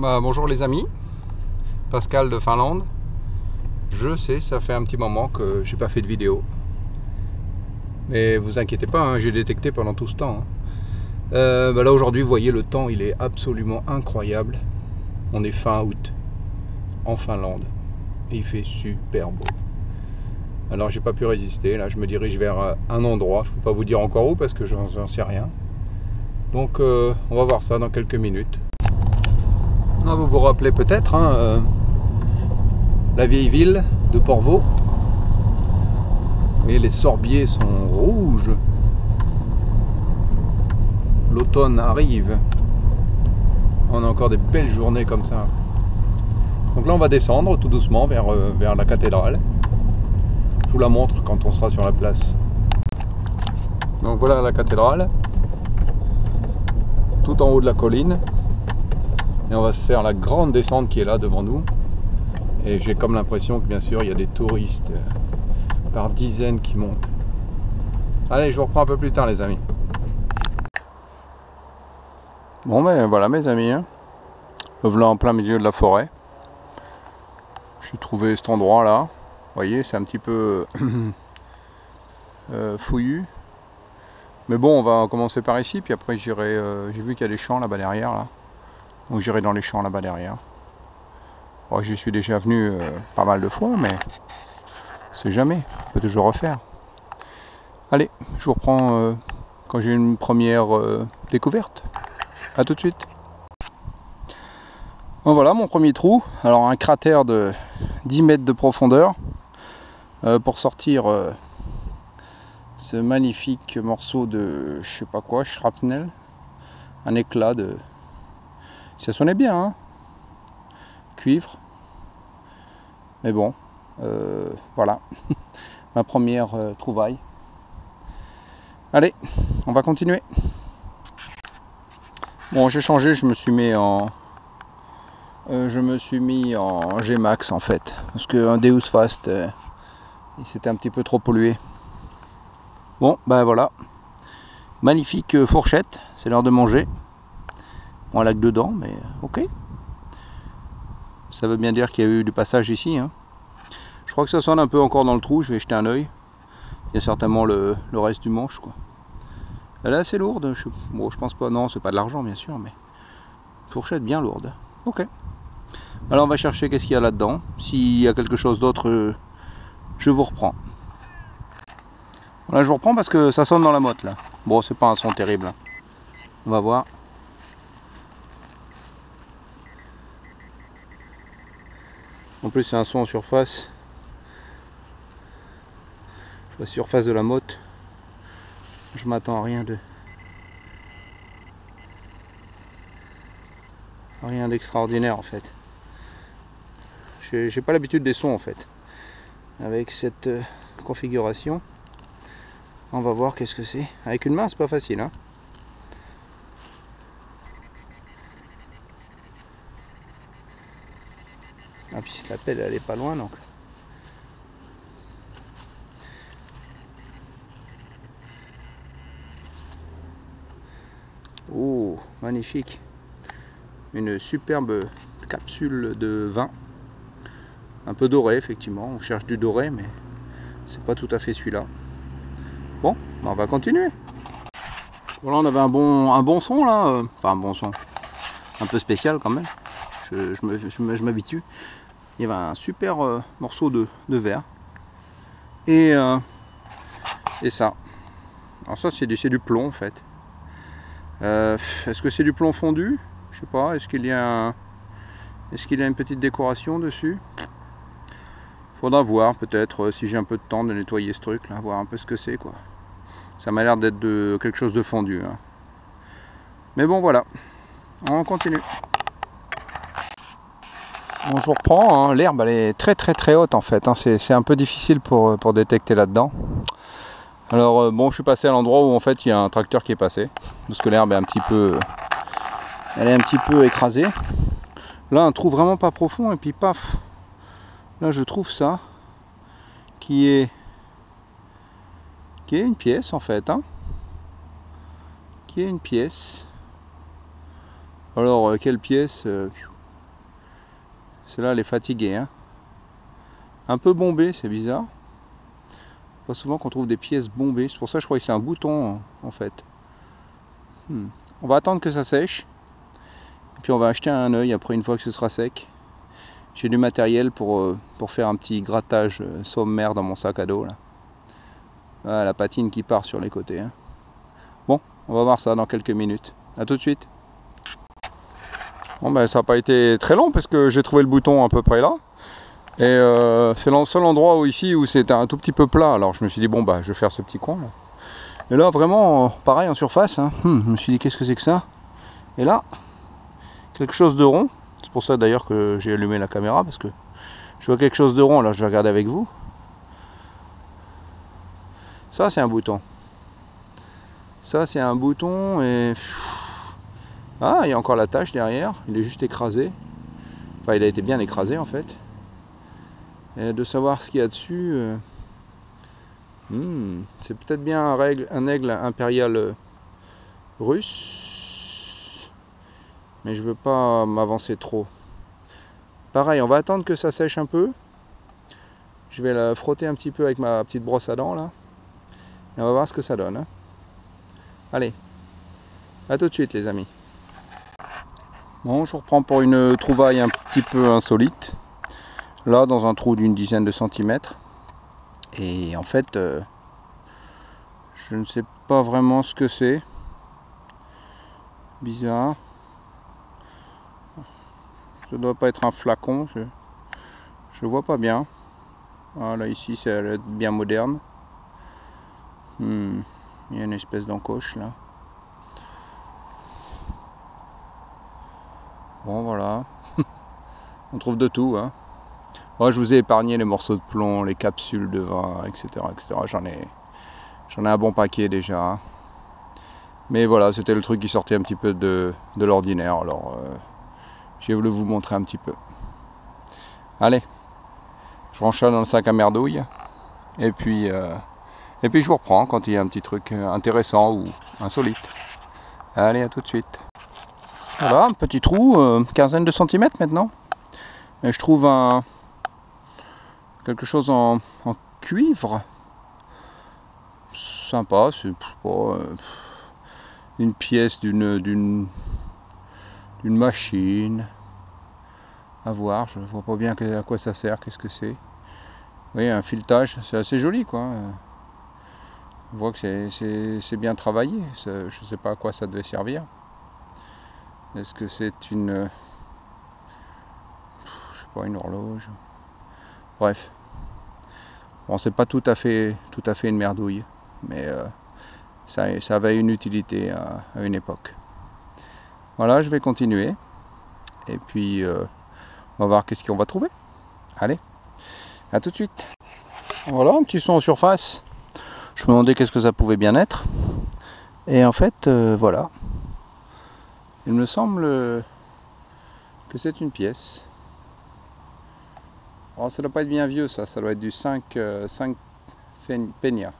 Bonjour les amis, Pascal de Finlande. Je sais, ça fait un petit moment que j'ai pas fait de vidéo. Mais vous inquiétez pas, hein, j'ai détecté pendant tout ce temps. Là aujourd'hui, vous voyez, le temps il est absolument incroyable. On est fin août, en Finlande. Et il fait super beau. Alors j'ai pas pu résister, là je me dirige vers un endroit. Je peux pas vous dire encore où parce que j'en sais rien. Donc on va voir ça dans quelques minutes. Vous vous rappelez peut-être la vieille ville de Porvoo. Vous voyez, les sorbiers sont rouges. L'automne arrive. On a encore des belles journées comme ça. Donc là on va descendre tout doucement vers la cathédrale. Je vous la montre quand on sera sur la place. Donc voilà la cathédrale. Tout en haut de la colline. Et on va se faire la grande descente qui est là devant nous. Et j'ai comme l'impression que bien sûr il y a des touristes par dizaines qui montent. Allez, je vous reprends un peu plus tard les amis. Bon ben voilà mes amis, me voilà en plein milieu de la forêt. J'ai trouvé cet endroit là. Vous voyez, c'est un petit peu fouillu. Mais bon, on va commencer par ici, puis après j'irai. J'ai vu qu'il y a des champs là-bas derrière là. Donc j'irai dans les champs là-bas derrière. Bon, j'y suis déjà venu pas mal de fois, mais c'est jamais. On peut toujours refaire. Allez, je vous reprends quand j'ai une première découverte. A tout de suite. Bon, voilà mon premier trou. Alors un cratère de 10 mètres de profondeur pour sortir ce magnifique morceau de je sais pas quoi, shrapnel. Un éclat de... Ça sonnait bien, hein, cuivre. Mais bon, voilà, ma première trouvaille. Allez, on va continuer. Bon, j'ai changé, je me suis mis en G-Max en fait, parce qu'un Deus Fast, il s'était un petit peu trop pollué. Bon, ben voilà, magnifique fourchette, c'est l'heure de manger. Bon, elle a que dedans, mais ok. Ça veut bien dire qu'il y a eu du passage ici. Je crois que ça sonne un peu encore dans le trou, je vais jeter un œil. Il y a certainement le reste du manche, quoi. Elle est assez lourde, bon, je pense pas, non, c'est pas de l'argent bien sûr, mais fourchette bien lourde. Ok. Alors on va chercher qu'est-ce qu'il y a là-dedans. S'il y a quelque chose d'autre, je vous reprends. Voilà, je vous reprends parce que ça sonne dans la motte là. Bon, c'est pas un son terrible. On va voir. En plus c'est un son en surface. La surface de la motte. Je m'attends à rien d'extraordinaire en fait. J'ai pas l'habitude des sons en fait. Avec cette configuration. On va voir qu'est-ce que c'est. Avec une main c'est pas facile, hein. Ah, puis la pelle elle est pas loin donc. Oh, magnifique. Une superbe capsule de vin. Un peu doré effectivement. On cherche du doré mais c'est pas tout à fait celui-là. Bon, on va continuer. Voilà, on avait un bon son là. Enfin un bon son. Un peu spécial quand même. Je m'habitue. Il y avait un super morceau de verre. Et ça. Alors ça c'est du plomb en fait. Est-ce que c'est du plomb fondu? Je sais pas. Est-ce qu'il y a une petite décoration dessus? Faudra voir peut-être si j'ai un peu de temps de nettoyer ce truc là, voir un peu ce que c'est quoi. Ça m'a l'air d'être de quelque chose de fondu. Mais bon voilà. On continue. Bon, je vous reprends, l'herbe elle est très haute en fait, c'est un peu difficile pour détecter là-dedans. Alors bon, je suis passé à l'endroit où en fait il y a un tracteur qui est passé, parce que l'herbe est un petit peu écrasée. Là un trou vraiment pas profond et puis paf, là je trouve ça qui est une pièce en fait, qui est une pièce. Alors quelle pièce Celle-là, elle est fatiguée. Hein. Un peu bombée, c'est bizarre. Pas souvent qu'on trouve des pièces bombées. C'est pour ça que je crois que c'est un bouton en fait. On va attendre que ça sèche. Et puis on va acheter un œil après une fois que ce sera sec. J'ai du matériel pour faire un petit grattage sommaire dans mon sac à dos. Là. Voilà, la patine qui part sur les côtés. Hein. Bon, on va voir ça dans quelques minutes. A tout de suite. Bon ben ça n'a pas été très long parce que j'ai trouvé le bouton à peu près là. Et c'est le seul endroit où ici où c'était un tout petit peu plat. Alors je me suis dit bon bah je vais faire ce petit coin là. Et là vraiment pareil en surface. Hein. Je me suis dit qu'est-ce que c'est que ça? Et là, quelque chose de rond. C'est pour ça d'ailleurs que j'ai allumé la caméra parce que je vois quelque chose de rond. Alors je vais regarder avec vous. Ça c'est un bouton. Ça c'est un bouton et... Ah, il y a encore la tâche derrière. Il est juste écrasé. Enfin il a été bien écrasé en fait. Et de savoir ce qu'il y a dessus, c'est peut-être bien un aigle impérial russe, mais je veux pas m'avancer trop. Pareil, on va attendre que ça sèche un peu. Je vais la frotter un petit peu avec ma petite brosse à dents là, et on va voir ce que ça donne. Hein. Allez, à tout de suite les amis. Bon, je reprends pour une trouvaille un petit peu insolite. Là dans un trou d'une dizaine de centimètres et en fait je ne sais pas vraiment ce que c'est, bizarre, ça doit pas être un flacon, je vois pas bien. Voilà, ici ça doit être bien moderne. Il y a une espèce d'encoche là. Bon voilà. On trouve de tout hein. Moi, je vous ai épargné les morceaux de plomb, les capsules de vin, etc. etc. J'en ai un bon paquet déjà. Mais voilà, c'était le truc qui sortait un petit peu de l'ordinaire. Alors, j'ai voulu vous montrer un petit peu. Allez, je range ça dans le sac à merdouille. Et puis je vous reprends quand il y a un petit truc intéressant ou insolite. Allez, à tout de suite. Voilà, un petit trou, quinzaine de centimètres maintenant. Et je trouve quelque chose en cuivre. Sympa, c'est une pièce d'une machine. À voir, je vois pas bien à quoi ça sert, qu'est-ce que c'est. Oui, un filetage, c'est assez joli quoi. On voit que c'est bien travaillé. Je sais pas à quoi ça devait servir. Est-ce que c'est une... je sais pas, une horloge. Bref. Bon, c'est pas tout à fait une merdouille. Mais ça avait une utilité à une époque. Voilà, je vais continuer. Et puis, on va voir qu'est-ce qu'on va trouver. Allez, à tout de suite. Voilà, un petit son en surface. Je me demandais qu'est-ce que ça pouvait bien être. Et en fait, voilà. Il me semble que c'est une pièce. Alors, ça doit pas être bien vieux, ça doit être du 5 peña.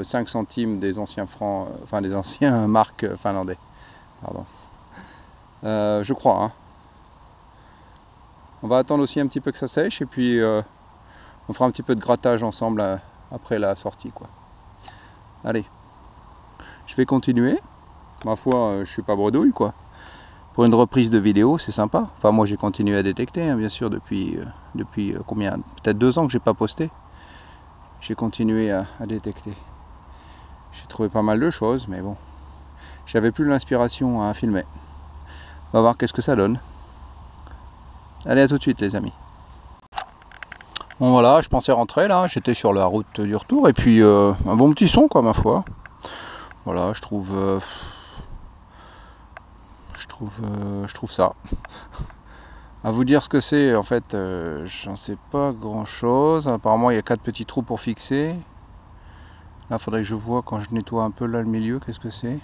5 centimes des anciens francs, enfin des anciens marques finlandais. Pardon. Je crois. Hein. On va attendre aussi un petit peu que ça sèche et puis on fera un petit peu de grattage ensemble après la sortie, quoi. Allez, je vais continuer. Ma foi, je suis pas bredouille, quoi. Pour une reprise de vidéo, c'est sympa. Enfin, moi, j'ai continué à détecter, hein, bien sûr, depuis combien? Peut-être 2 ans que j'ai pas posté. J'ai continué à détecter. J'ai trouvé pas mal de choses, mais bon, j'avais plus l'inspiration à filmer. On va voir qu'est-ce que ça donne. Allez, à tout de suite, les amis. Bon voilà, je pensais rentrer là, j'étais sur la route du retour et puis un bon petit son quoi, ma foi. Voilà, je trouve ça. À vous dire ce que c'est, en fait, j'en sais pas grand chose. Apparemment, il y a 4 petits trous pour fixer. Là, il faudrait que je vois quand je nettoie un peu là le milieu, qu'est-ce que c'est.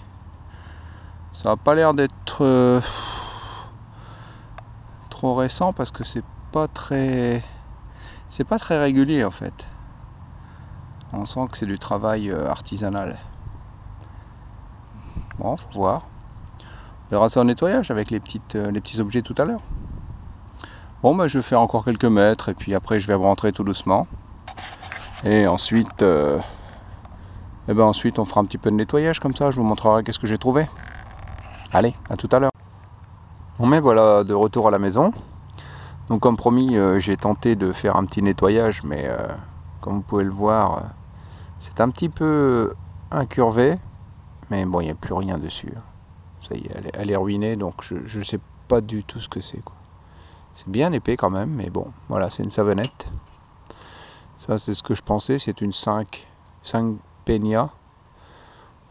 Ça n'a pas l'air d'être trop récent parce que c'est pas très régulier en fait. On sent que c'est du travail artisanal. Bon, faut voir. On verra ça au nettoyage avec les petits objets tout à l'heure. Bon, bah, je vais faire encore quelques mètres et puis après je vais rentrer tout doucement. Et ensuite, ensuite on fera un petit peu de nettoyage comme ça, je vous montrerai qu'est-ce que j'ai trouvé. Allez, à tout à l'heure. Bon, mais voilà, de retour à la maison. Donc comme promis, j'ai tenté de faire un petit nettoyage, mais comme vous pouvez le voir, c'est un petit peu incurvé. Mais bon, il n'y a plus rien dessus. Ça y est, elle est ruinée, donc je ne sais pas du tout ce que c'est, quoi. C'est bien épais quand même, mais bon, voilà, c'est une savonnette. Ça, c'est ce que je pensais, c'est une 5 Peña.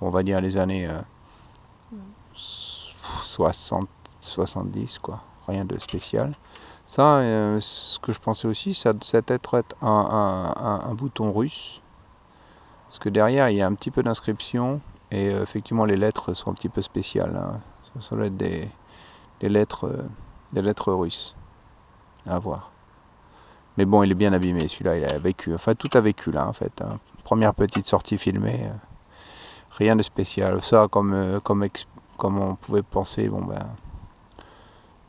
On va dire les années 60, 70, quoi. Rien de spécial. Ça, ce que je pensais aussi, ça doit être un bouton russe. Parce que derrière, il y a un petit peu d'inscription. Et effectivement, les lettres sont un petit peu spéciales, hein. Ça doit être des lettres russes. À voir. Mais bon, il est bien abîmé, celui-là, il a vécu. Enfin, tout a vécu là, en fait, hein. Première petite sortie filmée. Rien de spécial. Ça, comme on pouvait penser, bon ben,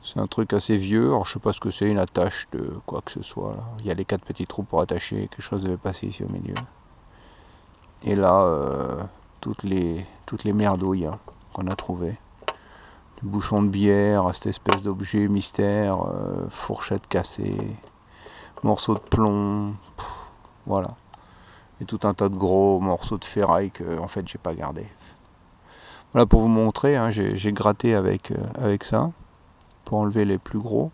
c'est un truc assez vieux. Alors, je sais pas ce que c'est, une attache de quoi que ce soit, là. Il y a les 4 petits trous pour attacher. Quelque chose devait passer ici au milieu. Et là, toutes les merdouilles, hein, qu'on a trouvées. Du bouchon de bière, cette espèce d'objet mystère, fourchette cassée, morceaux de plomb, voilà. Et tout un tas de gros morceaux de ferraille que en fait j'ai pas gardé. Voilà pour vous montrer, hein, j'ai gratté avec ça pour enlever les plus gros.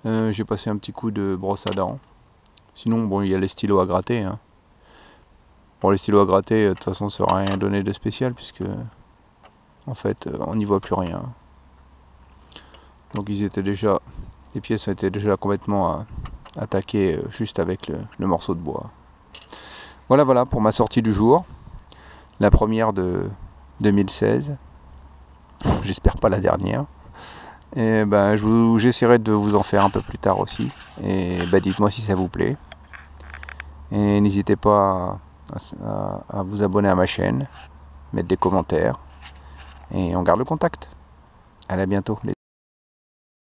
J'ai passé un petit coup de brosse à dents. Sinon bon, il y a les stylos à gratter, hein. Bon, les stylos à gratter, de toute façon ça n'aura rien donné de spécial puisque en fait on n'y voit plus rien. Donc ils étaient déjà, les pièces étaient déjà complètement attaquées juste avec le morceau de bois. Voilà pour ma sortie du jour, la première de 2016, j'espère pas la dernière. Et ben j'essaierai de vous en faire un peu plus tard aussi. Et ben, dites-moi si ça vous plaît. Et n'hésitez pas à vous abonner à ma chaîne, mettre des commentaires. Et on garde le contact. Allez, à bientôt.